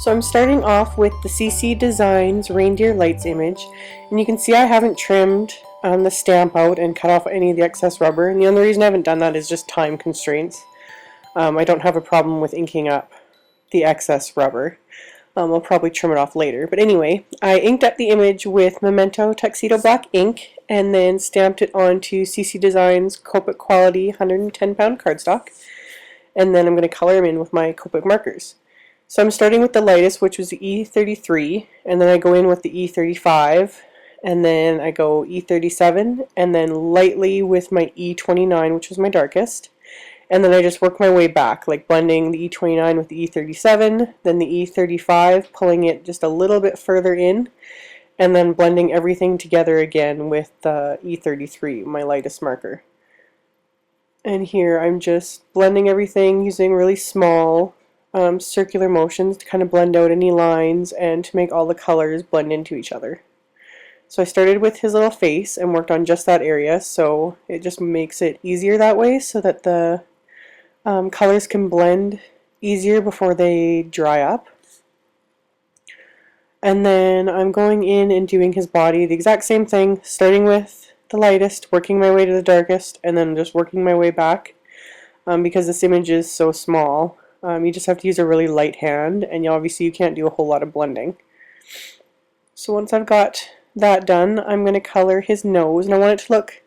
So I'm starting off with the CC Designs Reindeer Lights image, and you can see I haven't trimmed the stamp out and cut off any of the excess rubber, and the only reason I haven't done that is just time constraints. I don't have a problem with inking up the excess rubber. I'll probably trim it off later, but anyway, I inked up the image with Memento Tuxedo black ink and then stamped it onto CC Designs Copic quality 110-pound cardstock, and then I'm going to color them in with my Copic markers. So I'm starting with the lightest, which was the E33, and then I go in with the E35, and then I go E37, and then lightly with my E29, which was my darkest. And then I just work my way back, like blending the E29 with the E37, then the E35, pulling it just a little bit further in, and then blending everything together again with the E33, my lightest marker. And here I'm just blending everything using really small circular motions to kind of blend out any lines and to make all the colors blend into each other. So I started with his little face and worked on just that area, so it just makes it easier that way so that the colors can blend easier before they dry up. And then I'm going in and doing his body, the exact same thing, starting with the lightest, working my way to the darkest, and then just working my way back. Because this image is so small, you just have to use a really light hand, and obviously you can't do a whole lot of blending. So once I've got that done, I'm going to color his nose, and I want it to look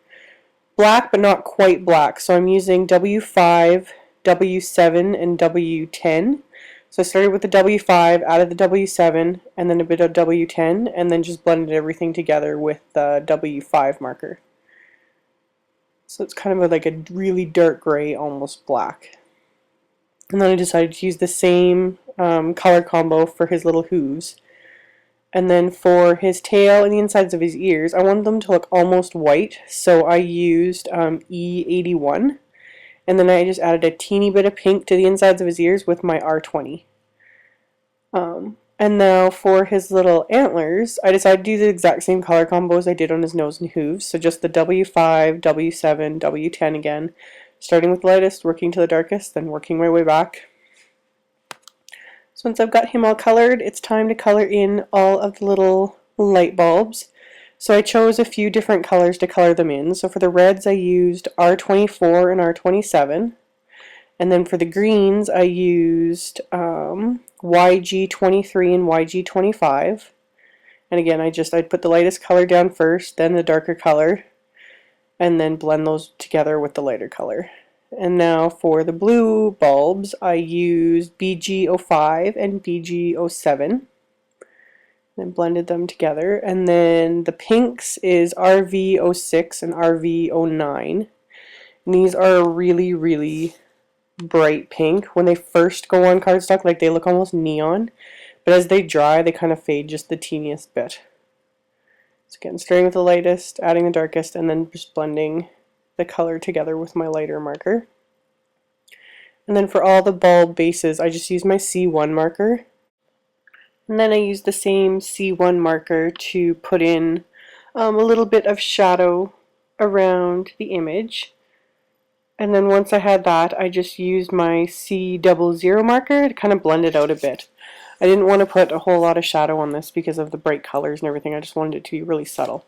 black but not quite black, so I'm using W5, W7, and W10. So I started with the W5, added the W7, and then a bit of W10, and then just blended everything together with the W5 marker. So it's kind of like a really dark gray, almost black. And then I decided to use the same color combo for his little hooves. And then for his tail and the insides of his ears, I wanted them to look almost white, so I used E81. And then I just added a teeny bit of pink to the insides of his ears with my R20. And now for his little antlers, I decided to do the exact same color combo as I did on his nose and hooves. So just the W5, W7, W10 again. Starting with the lightest, working to the darkest, then working my way back. So once I've got him all colored, it's time to color in all of the little light bulbs. So I chose a few different colors to color them in. So for the reds I used R24 and R27. And then for the greens I used YG23 and YG25. And again I'd put the lightest color down first, then the darker color, and then blend those together with the lighter color. And now for the blue bulbs I used BG05 and BG07. And blended them together. And then the pinks is RV06 and RV09. And these are really, really bright pink. When they first go on cardstock, like they look almost neon, but as they dry, they kind of fade just the teeniest bit. So again, starting with the lightest, adding the darkest, and then just blending the color together with my lighter marker. And then for all the bulb bases, I just use my C1 marker. And then I use the same C1 marker to put in a little bit of shadow around the image. And then once I had that, I just used my C00 marker to kind of blend it out a bit. I didn't want to put a whole lot of shadow on this because of the bright colors and everything. I just wanted it to be really subtle.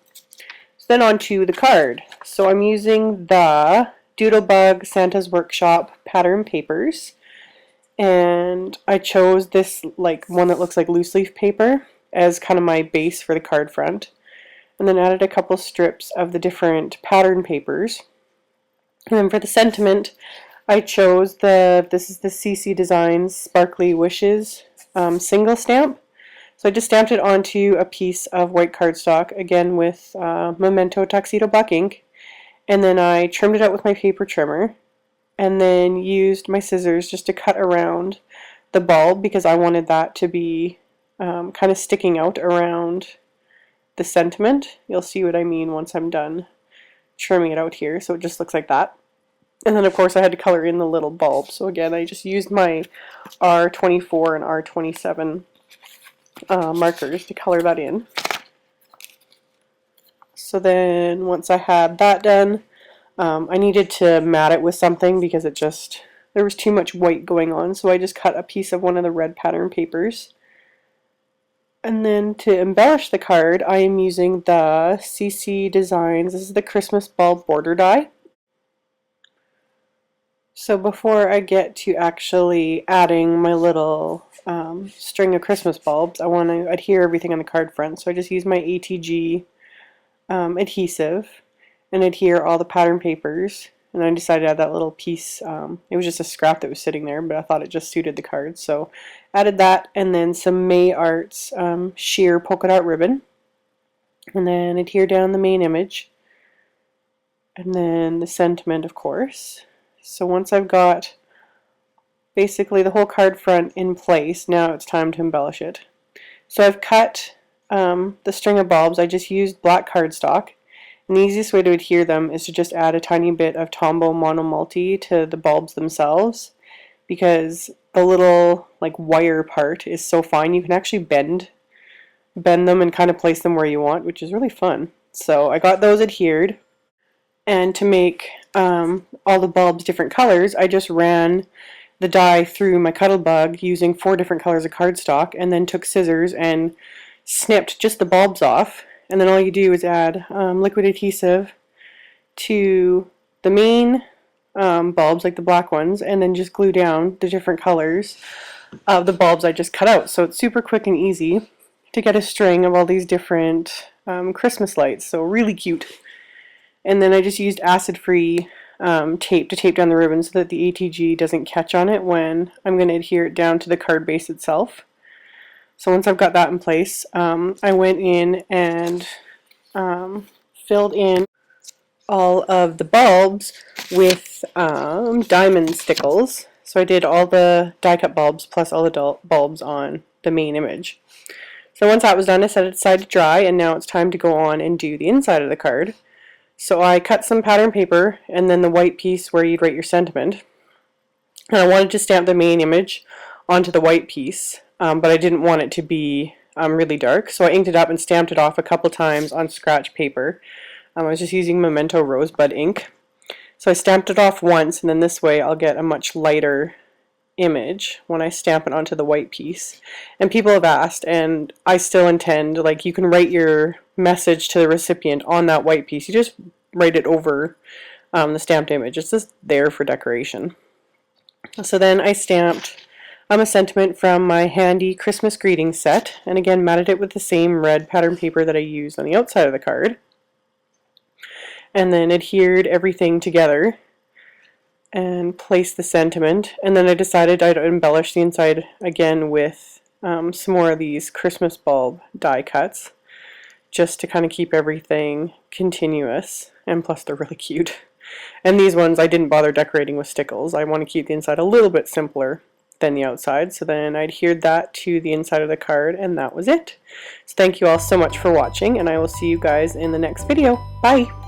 So then on to the card. So I'm using the Doodlebug Santa's Workshop pattern papers. And I chose this one that looks like loose leaf paper as kind of my base for the card front. And then added a couple strips of the different pattern papers. And then for the sentiment, I chose this is the CC Designs Sparkly Wishes single stamp. So I just stamped it onto a piece of white cardstock, again with Memento Tuxedo black ink. And then I trimmed it out with my paper trimmer. And then used my scissors just to cut around the bulb because I wanted that to be kind of sticking out around the sentiment. You'll see what I mean once I'm done trimming it out here, so it just looks like that. And then of course I had to color in the little bulb, so again I just used my R24 and R27 markers to color that in. So then once I had that done, I needed to mat it with something because there was too much white going on, so I just cut a piece of one of the red pattern papers And then to embellish the card, I am using the CC Designs. This is the Christmas bulb border die. So before I get to actually adding my little string of Christmas bulbs, I want to adhere everything on the card front. So I just use my ATG adhesive and adhere all the pattern papers. And I decided to add that little piece. It was just a scrap that was sitting there, but I thought it just suited the card. So added that, and then some AmyR's sheer polka dot ribbon. And then adhere down the main image. And then the sentiment, of course. So once I've got basically the whole card front in place, now it's time to embellish it. So I've cut the string of bulbs. I just used black cardstock. And the easiest way to adhere them is to just add a tiny bit of Tombow Monomulti to the bulbs themselves, because the little like wire part is so fine you can actually bend them and kind of place them where you want, which is really fun. So I got those adhered, and to make all the bulbs different colors, I just ran the die through my Doodlebug using 4 different colors of cardstock, and then took scissors and snipped just the bulbs off. And then all you do is add liquid adhesive to the main bulbs, like the black ones, and then just glue down the different colors of the bulbs I just cut out. So it's super quick and easy to get a string of all these different Christmas lights. So really cute. And then I just used acid-free tape to tape down the ribbon so that the ATG doesn't catch on it when I'm going to adhere it down to the card base itself. So once I've got that in place, I went in and filled in all of the bulbs with diamond stickles. So I did all the die cut bulbs plus all the bulbs on the main image. So once that was done, I set it aside to dry, and now it's time to go on and do the inside of the card. So I cut some pattern paper and then the white piece where you'd write your sentiment. And I wanted to stamp the main image onto the white piece. But I didn't want it to be really dark, so I inked it up and stamped it off a couple times on scratch paper. I was just using Memento Rosebud ink. So I stamped it off once, and then this way I'll get a much lighter image when I stamp it onto the white piece. And people have asked, and I still intend, like, you can write your message to the recipient on that white piece. You just write it over the stamped image. It's just there for decoration. So then I stamped a sentiment from my handy Christmas greeting set, and again matted it with the same red pattern paper that I used on the outside of the card, and then adhered everything together and placed the sentiment. And then I decided I'd embellish the inside again with some more of these Christmas bulb die cuts, just to kind of keep everything continuous, and plus they're really cute. And these ones I didn't bother decorating with Stickles. I want to keep the inside a little bit simpler than the outside. So then I adhered that to the inside of the card, and that was it. So thank you all so much for watching, and I will see you guys in the next video. Bye!